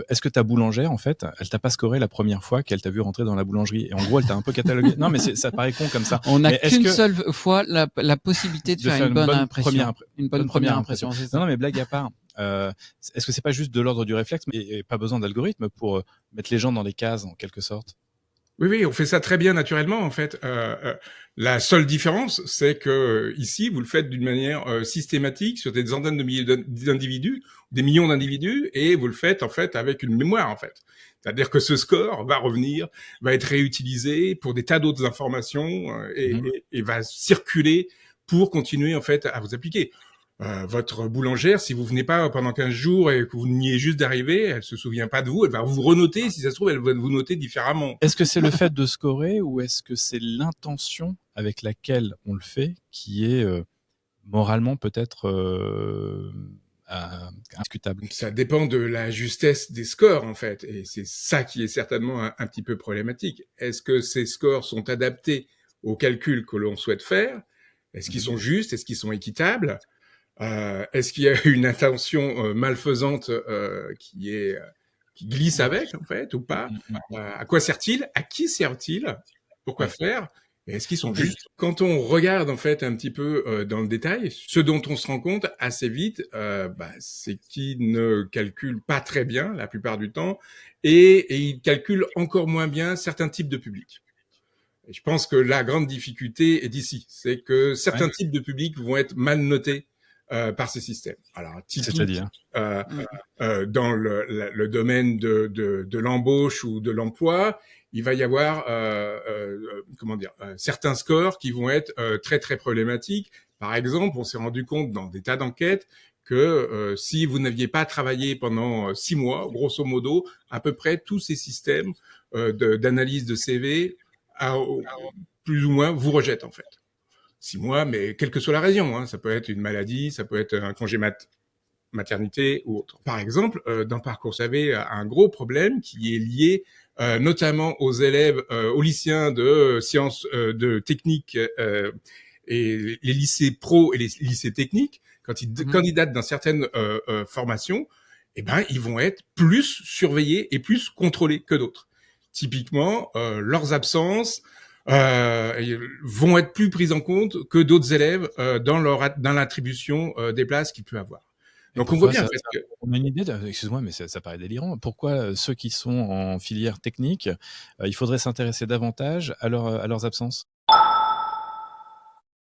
Est-ce que ta boulangère, en fait, elle t'a pas scoré la première fois qu'elle t'a vu rentrer dans la boulangerie? Et en gros, elle t'a un peu catalogué. Non, mais ça paraît con comme ça. On n'a Mais est-ce qu'une que seule fois la possibilité de de faire faire une une bonne bonne impression. Une bonne première impression. impression, c'est Non, ça. non, mais blague à part, est-ce que c'est pas juste de l'ordre du réflexe et pas besoin d'algorithme pour mettre les gens dans des cases, en quelque sorte? Oui, oui, on fait ça très bien naturellement en fait. La seule différence, c'est que ici, vous le faites d'une manière systématique sur des centaines de milliers d'individus, des millions d'individus, et vous le faites en fait avec une mémoire en fait. C'est-à-dire que ce score va revenir, va être réutilisé pour des tas d'autres informations et va circuler pour continuer en fait à vous appliquer. Votre boulangère, si vous venez pas pendant 15 jours et que vous veniez juste d'arriver, elle se souvient pas de vous, elle va vous renoter, si ça se trouve, elle va vous noter différemment. Est-ce que c'est le fait de scorer ou est-ce que c'est l'intention avec laquelle on le fait qui est moralement peut-être indiscutable? Ça dépend de la justesse des scores, en fait, et c'est ça qui est certainement un petit peu problématique. Est-ce que ces scores sont adaptés aux calculs que l'on souhaite faire? Est-ce qu'ils sont justes? Est-ce qu'ils sont équitables? Est-ce qu'il y a une intention malfaisante qui glisse avec, en fait, ou pas? À quoi sert-il? À qui sert-il? Pourquoi faire? Et est-ce qu'ils sont justes? Quand on regarde, en fait, un petit peu dans le détail, ce dont on se rend compte assez vite, c'est qu'ils ne calculent pas très bien la plupart du temps, et ils calculent encore moins bien certains types de publics. Et je pense que la grande difficulté est d'ici, c'est que certains types de publics vont être mal notés par ces systèmes. Alors, typique, C'est-à-dire? dans le domaine de l'embauche ou de l'emploi, il va y avoir certains scores qui vont être très très problématiques. Par exemple, on s'est rendu compte dans des tas d'enquêtes que si vous n'aviez pas travaillé pendant 6 mois, grosso modo, à peu près tous ces systèmes d'analyse de CV plus ou moins vous rejettent en fait. 6 mois, mais quelle que soit la raison, hein, ça peut être une maladie, ça peut être un congé maternité ou autre. Par exemple, dans Parcours, vous avez un gros problème qui est lié notamment aux élèves, aux lycéens de sciences, de techniques et les lycées pro et les lycées techniques. Quand ils candidatent dans certaines formations, eh ben, ils vont être plus surveillés et plus contrôlés que d'autres. Typiquement, leurs absences vont être plus prises en compte que d'autres élèves dans l'attribution des places qu'il peut avoir. Donc on voit bien en fait que... On a une idée, excuse-moi, mais ça paraît délirant. Pourquoi ceux qui sont en filière technique, il faudrait s'intéresser davantage à leurs absences?